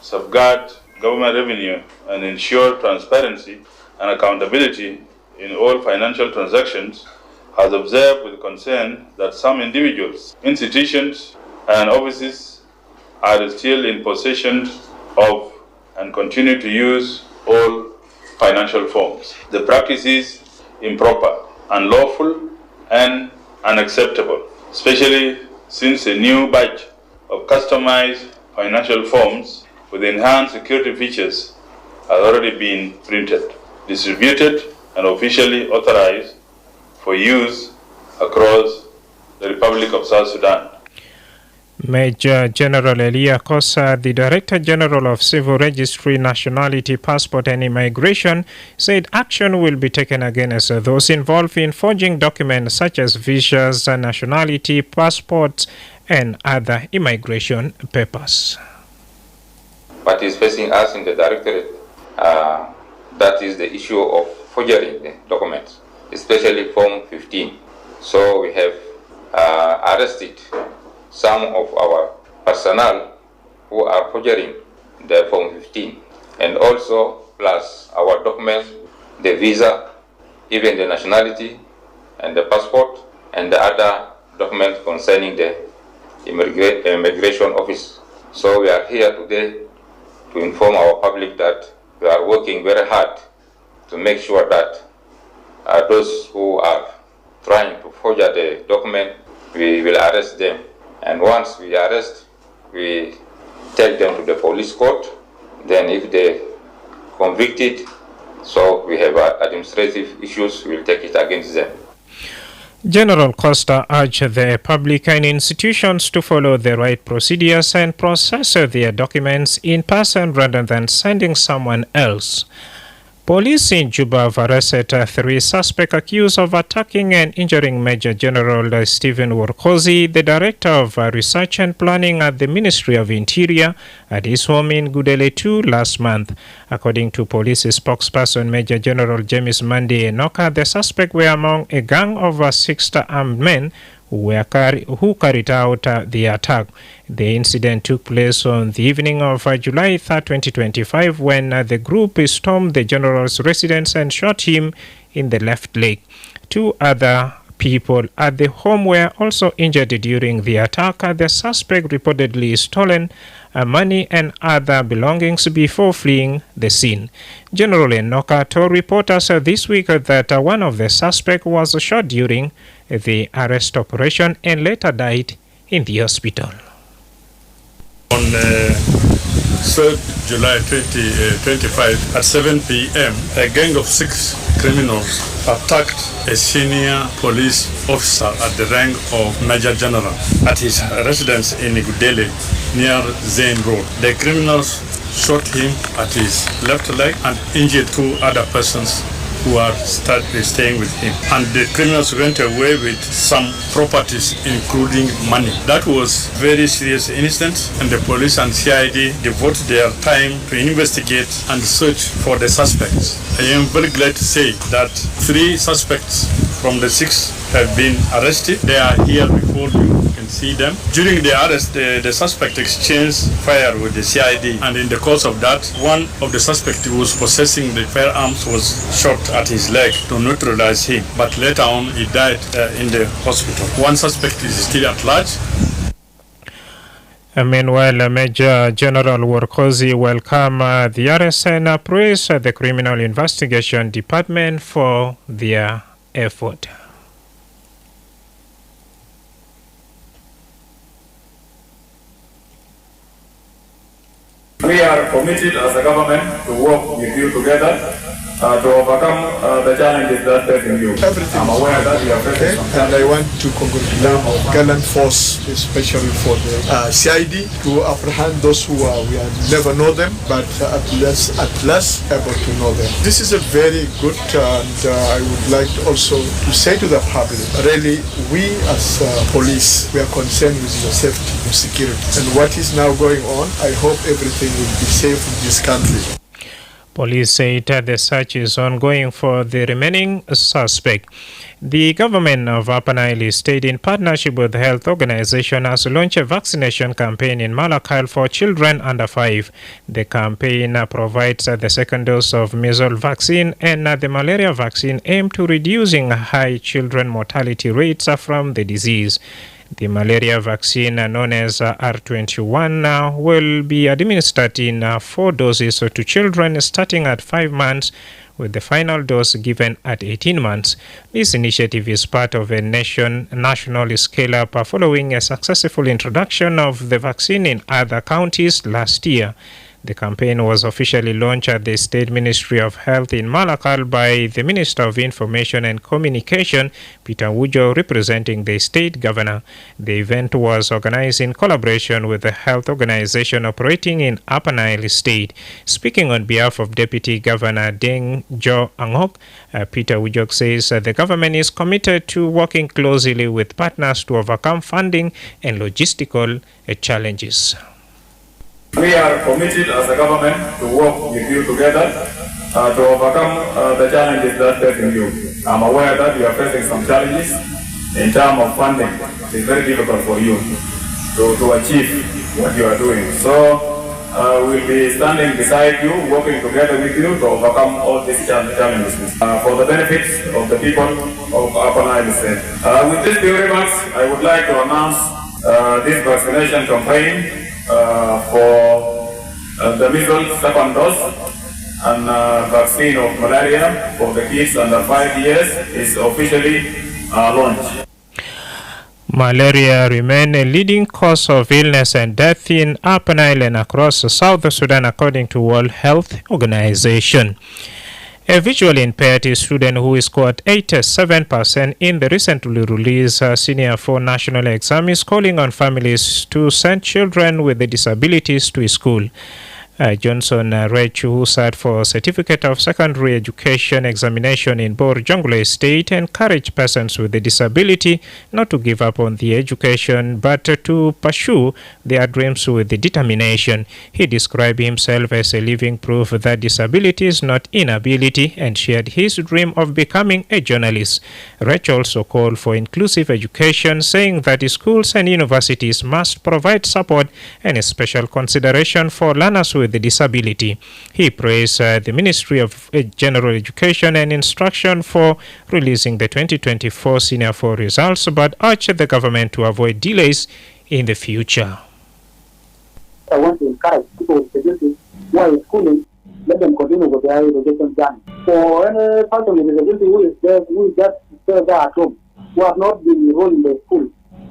safeguard government revenue and ensure transparency and accountability in all financial transactions, has observed with concern that some individuals, institutions, and offices are still in possession of and continue to use all financial forms. The practice is improper, unlawful, and unacceptable, especially since a new batch of customized financial forms with enhanced security features has already been printed, distributed, and officially authorized for use across the Republic of South Sudan. Major General Elia Kosa, the Director General of Civil Registry, Nationality, Passport and Immigration, said action will be taken against those involved in forging documents such as visas, nationality, passports and other immigration papers. What is facing us in the Directorate, that is the issue of forging the documents, especially Form 15. So we have arrested some of our personnel who are forging the Form 15, and also plus our documents, the visa, even the nationality and the passport and the other documents concerning the immigration office. So we are here today to inform our public that we are working very hard to make sure that those who are trying to forge the document, we will arrest them. And once we arrest, we take them to the police court. Then if they convicted, so we have administrative issues, we'll take it against them. General Costa urged the public and institutions to follow the right procedures and process their documents in person rather than sending someone else. Police in Juba have arrested 3 suspects accused of attacking and injuring Major General Stephen Workozy, the Director of Research and Planning at the Ministry of Interior, at his home in Gudele 2 last month. According to police spokesperson Major General James Mande Enoka, the suspects were among a gang of 6 armed men who carried out the attack. The incident took place on the evening of July 3, 2025, when the group stormed the general's residence and shot him in the left leg. 2 other people at the home were also injured during the attack. The suspect reportedly stolen money and other belongings before fleeing the scene. General Enoka told reporters this week that one of the suspects was shot during the arrest operation and later died in the hospital. On 3rd July 2025 at 7 p.m., a gang of 6 criminals attacked a senior police officer at the rank of Major General at his residence in Gudele near Zain Road. The criminals shot him at his left leg and injured 2 other persons who are staying with him. And the criminals went away with some properties, including money. That was a very serious incident, and the police and CID devoted their time to investigate and search for the suspects. I am very glad to say that 3 suspects from the 6 have been arrested. They are here before you. You can see them. During the arrest, the suspect exchanged fire with the CID, and in the course of that, one of the suspects who was possessing the firearms was shot at his leg to neutralize him, but later on he died in the hospital. One suspect is still at large. Meanwhile, Major General Workozy welcomed the arrest and praised the Criminal Investigation Department for their effort. We are committed as a government to work with you together to overcome the challenges that facing you. I'm aware that you are facing some and I want to congratulate our gallant force, especially for the CID, to apprehend those who are, we have never know them, but at last able to know them. This is a very good, and I would like also to say to the public, really, we as police, we are concerned with your safety and security. And what is now going on, I hope everything will be safe in this country. Police said the search is ongoing for the remaining suspect. The government of Upper Nile State, in partnership with the health organization, has launched a vaccination campaign in Malakal for children under 5. The campaign provides the second dose of measles vaccine and the malaria vaccine, aimed to reducing high children mortality rates from the disease. The malaria vaccine, known as R21, will be administered in 4 doses to children starting at 5 months, with the final dose given at 18 months. This initiative is part of a national scale-up following a successful introduction of the vaccine in other counties last year. The campaign was officially launched at the State Ministry of Health in Malakal by the Minister of Information and Communication, Peter Wujo, representing the state governor. The event was organized in collaboration with the health organization operating in Upper Nile State. Speaking on behalf of Deputy Governor Deng Jo Angok, Peter Wujo says the government is committed to working closely with partners to overcome funding and logistical challenges. We are committed as a government to work with you together to overcome the challenges that facing you. I'm aware that you are facing some challenges in terms of funding. It's very difficult for you to achieve what you are doing. So we'll be standing beside you, working together with you to overcome all these challenges for the benefits of the people of Upper Nile State. With these few remarks, I would like to announce this vaccination campaign for the measles second dose and vaccine of malaria for the kids under 5 years is officially launched. Malaria remains a leading cause of illness and death in Upper Nile and across South Sudan, according to World Health Organization. A visually impaired student who scored 87% in the recently released Senior 4 national exam is calling on families to send children with disabilities to school. Johnson Rech, who sat for Certificate of Secondary Education examination in Bor Jonglei State, encouraged persons with a disability not to give up on the education but to pursue their dreams with determination. He described himself as a living proof that disability is not inability and shared his dream of becoming a journalist. Rech also called for inclusive education, saying that schools and universities must provide support and special consideration for learners with the disability. He praised the Ministry of General Education and Instruction for releasing the 2024 Senior 4 results, but urged the government to avoid delays in the future. I want to encourage people with disabilities who are in schooling, let them continue with their education journey. For any person with disability who is just there at home, who have not been enrolled in the school,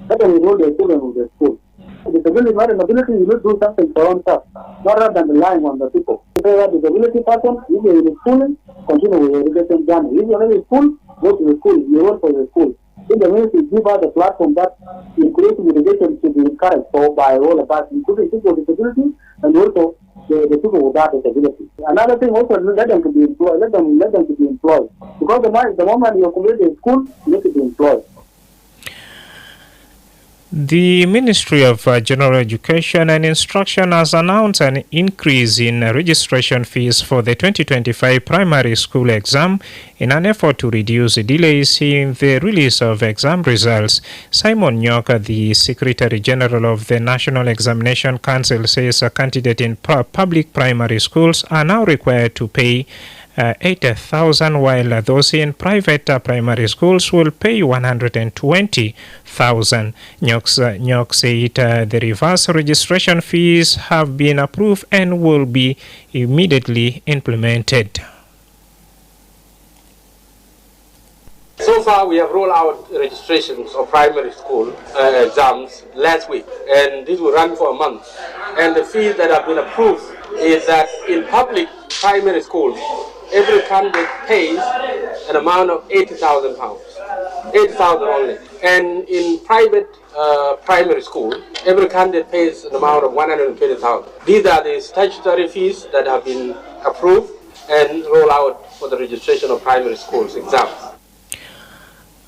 let them enroll their children with the school. Disability is not an ability, you will do something for oneself, rather than relying on the people. If you are a disability person, if you are in school, continue with your education journey. If you are in school, go to the school, you work for the school. In the means, give us a platform that inclusive education should be encouraged for by all of us, including people with disability and also the people without disability. Another thing also, let them to be employed. Let them to be employed. Because the moment you complete the school, you need to be employed. The Ministry of General Education and Instruction has announced an increase in registration fees for the 2025 primary school exam in an effort to reduce delays in the release of exam results. Simon Nyoka, the Secretary General of the National Examination Council, says a candidate in public primary schools are now required to pay 80,000, while those in private primary schools will pay 120,000. Nyok said the reverse registration fees have been approved and will be immediately implemented. So far, we have rolled out registrations of primary school exams last week, and this will run for a month. And the fees that have been approved is that in public primary schools, every candidate pays an amount of £80,000, 80,000 only. And in private primary school, every candidate pays an amount of 120,000. These are the statutory fees that have been approved and rolled out for the registration of primary schools exams.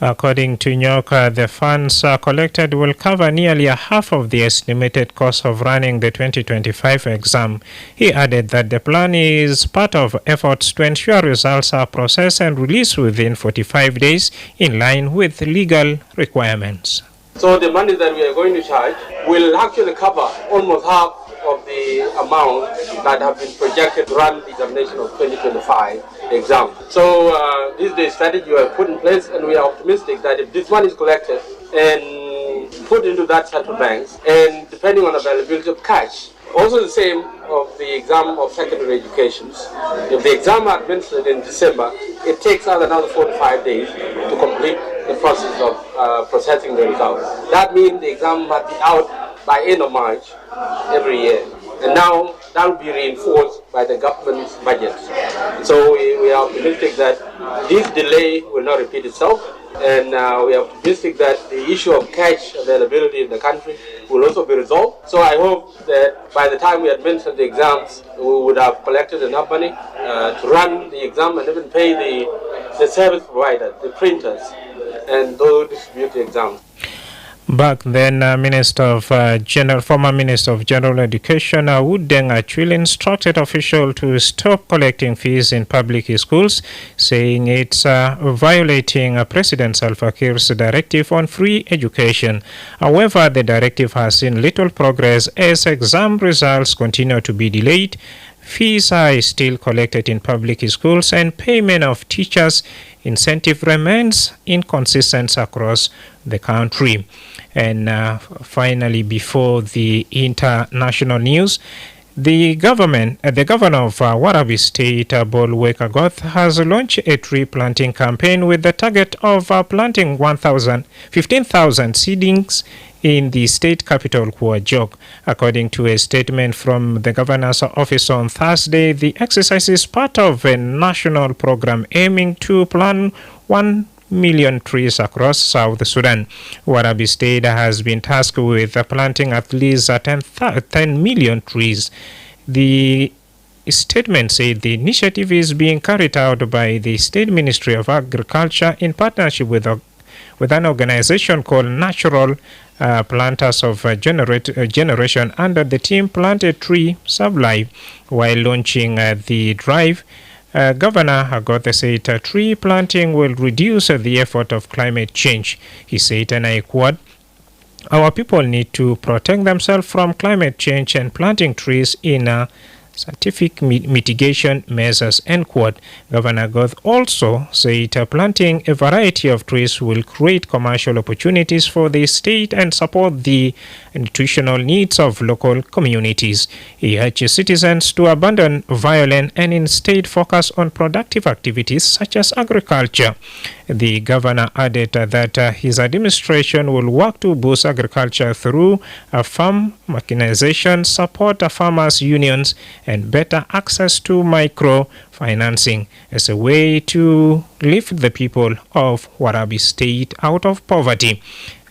According to Nyoka, the funds collected will cover nearly a half of the estimated cost of running the 2025 exam. He added that the plan is part of efforts to ensure results are processed and released within 45 days in line with legal requirements. So the money that we are going to charge will actually cover almost half of the amount that have been projected to run the examination of 2025 exam. So this is the strategy we have put in place, and we are optimistic that if this money is collected and put into that central banks, and depending on availability of cash, also the same of the exam of secondary educations. If the exam are administered in December, it takes us another 45 days to complete the process of processing the results. That means the exam must be out by end of March every year. And now that will be reinforced by the government's budget. So we are optimistic that this delay will not repeat itself. And we are optimistic that the issue of cash availability in the country will also be resolved. So I hope that by the time we administer the exams, we would have collected enough money to run the exam and even pay the service providers, the printers, and those who distribute the exams. Back then, former Minister of General Education Wudeng Achul instructed officials to stop collecting fees in public schools, saying it's violating President Salva Kiir's directive on free education. However, the directive has seen little progress as exam results continue to be delayed. Fees are still collected in public schools, and payment of teachers' incentive remains inconsistent across the country. And finally, before the international news, the governor of Warabi State, Bolwek Agoth, has launched a tree planting campaign with the target of planting 15,000 seedlings in the state capital, Kuajok. According to a statement from the governor's office on Thursday, the exercise is part of a national program aiming to plant 1 million trees across South Sudan. Warabi State has been tasked with planting at least 10 million trees. The statement said the initiative is being carried out by the State Ministry of Agriculture in partnership with an organization called Natural Planters of Generation under the team Plant a Tree Sublife. While launching the drive, Governor Agoth said tree planting will reduce the effort of climate change. He said, and I quote, "Our people need to protect themselves from climate change, and planting trees in scientific mitigation measures," end quote. Governor Agoth also said planting a variety of trees will create commercial opportunities for the state and support the nutritional needs of local communities. He urged citizens to abandon violence and instead focus on productive activities such as agriculture. The governor added that his administration will work to boost agriculture through farm mechanization, support farmers' unions, and better access to microfinancing as a way to lift the people of Warabi State out of poverty.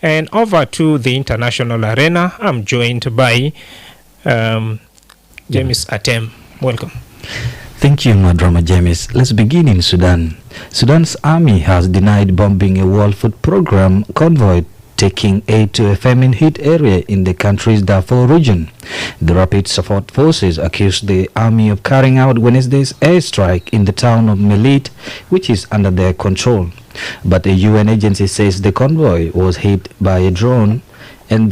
And over to the international arena, I'm joined by James Atem. Welcome. Thank you, Madrama James. Let's begin in Sudan. Sudan's army has denied bombing a World Food Programme convoy taking aid to a famine-hit area in the country's Darfur region. The Rapid Support Forces accused the army of carrying out Wednesday's airstrike in the town of Melit, which is under their control. But a UN agency says the convoy was hit by a drone, and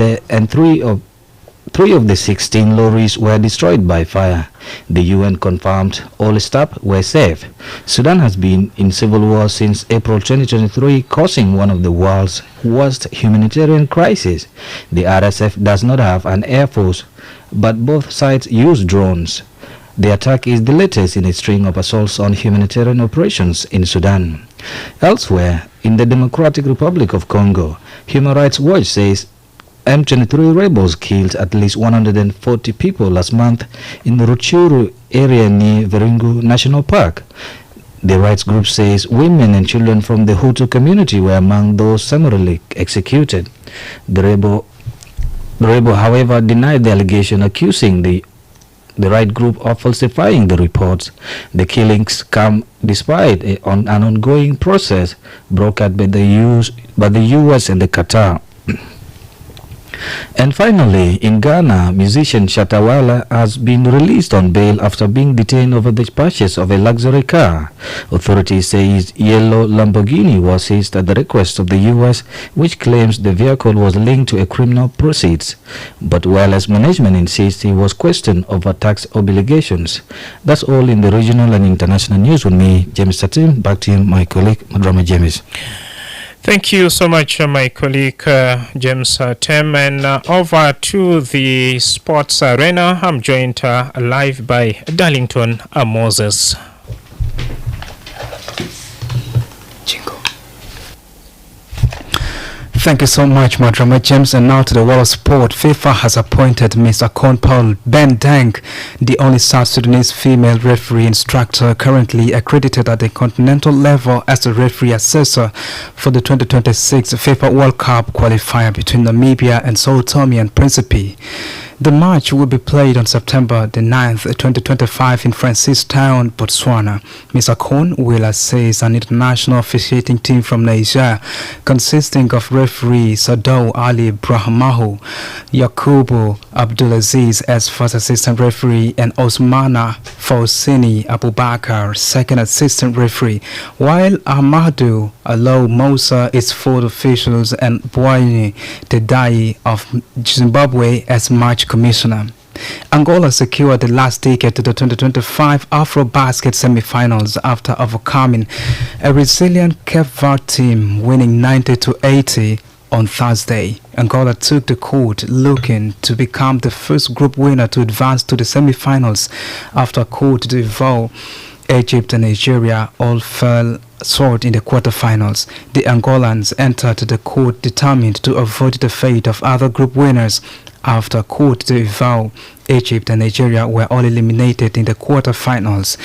three of the 16 lorries were destroyed by fire. The UN confirmed all staff were safe. Sudan has been in civil war since April 2023, causing one of the world's worst humanitarian crises. The RSF does not have an air force, but both sides use drones. The attack is the latest in a string of assaults on humanitarian operations in Sudan. Elsewhere, in the Democratic Republic of Congo, Human Rights Watch says M23 rebels killed at least 140 people last month in the Rutshuru area near Virunga National Park. The rights group says women and children from the Hutu community were among those summarily executed. The rebel, however, denied the allegation, accusing the the right group of falsifying the reports. The killings come despite an ongoing process brokered by the US and the Qatar. And finally, in Ghana, musician Shatawala has been released on bail after being detained over the purchase of a luxury car. Authorities say his yellow Lamborghini was seized at the request of the US, which claims the vehicle was linked to a criminal proceeds. But wireless management insists he was questioned over tax obligations. That's all in the regional and international news with me, James Satin. Back to you, my colleague, Madrama James. Thank you so much, my colleague James Tem. And over to the sports arena, I'm joined live by Darlington Moses. Thank you so much, Madrama James. And now to the world of sport. FIFA has appointed Mr. Paul Ben Deng, the only South Sudanese female referee instructor currently accredited at the continental level as the referee assessor for the 2026 FIFA World Cup qualifier between Namibia and Sao Tome and Principe. The match will be played on September the 9th, 2025 in Francistown, Botswana. Mr. Kohn will assess an international officiating team from Nigeria consisting of referee Sadou Ali Brahmahu, Yakubu Abdulaziz as first assistant referee, and Osmana Fausini Abubakar, second assistant referee, while Ahmadu Alo Musa is fourth officials and Bwani Tedai of Zimbabwe as match commissioner. Angola secured the last ticket to the 2025 Afro-Basket semi-finals after overcoming a resilient Cape Verde team, winning 90-80 on Thursday. Angola took the court looking to become the first group winner to advance to the semi-finals after Cote d'Ivoire, Egypt and Nigeria all fell short in the quarterfinals. The Angolans entered the court determined to avoid the fate of other group winners after Cote d'Ivoire, Egypt and Nigeria were all eliminated in the quarterfinals.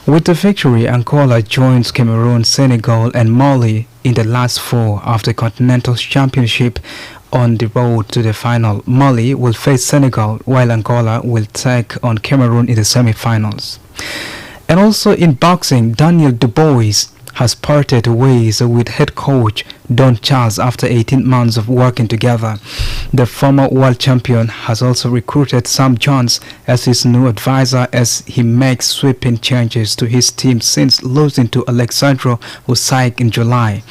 With the victory, Angola joins Cameroon, Senegal and Mali in the last four of the Continental Championship. On the road to the final, Mali will face Senegal while Angola will take on Cameroon in the semi-finals. And also in boxing, Daniel Dubois has parted ways with head coach Don Charles after 18 months of working together. The former world champion has also recruited Sam Jones as his new advisor as he makes sweeping changes to his team since losing to Alexandro Usyk in July.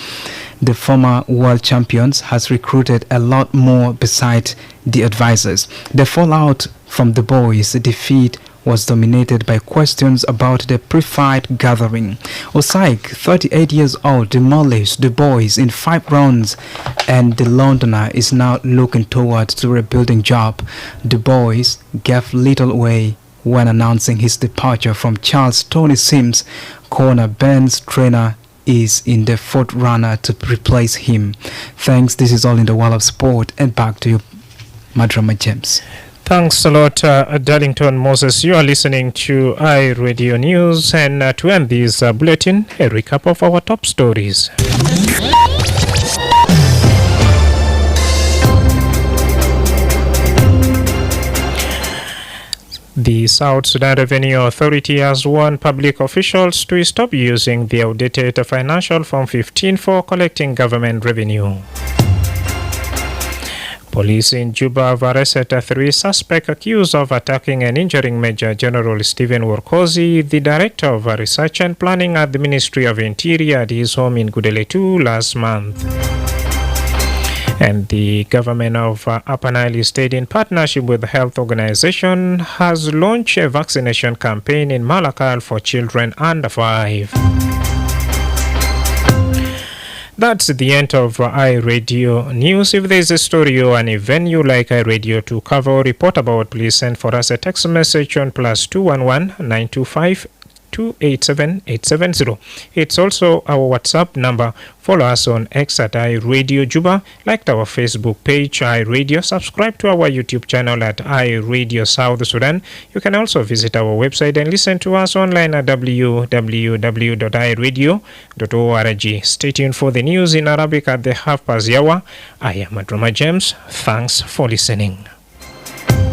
The former world champions has recruited a lot more besides the advisors. The fallout from the boys' defeat was dominated by questions about the pre-fight gathering. Usyk, 38 years old, demolished the boys in 5 rounds, and the Londoner is now looking towards the rebuilding job. The boys gave little away when announcing his departure from Charles. Tony Sims, corner Ben's trainer, is in the fourth runner to replace him. Thanks. This is all in the world of sport, and back to you, Madrama James. Thanks a lot, Darlington Moses. You are listening to iRadio News, and to end this bulletin, a recap of our top stories. The South Sudan Revenue Authority has warned public officials to stop using the outdated Financial Form 15 for collecting government revenue. Police in Juba have arrested 3 suspects accused of attacking and injuring Major General Stephen Workozy, the Director of Research and Planning at the Ministry of Interior, at his home in Gudeletu last month. And the government of Upper Nile State, in partnership with the health organization, has launched a vaccination campaign in Malakal for children under 5. That's the end of iRadio News. If there is a story or an event you like iRadio to cover or report about, please send for us a text message on +211 925 287 870. It's also our WhatsApp number. Follow us on X at iRadio Juba, like our Facebook page iRadio, subscribe to our YouTube channel at iRadio South Sudan. You can also visit our website and listen to us online at www.iradio.org. Stay tuned for the news in Arabic at the 1:30 hour. I am Madrama James. Thanks for listening.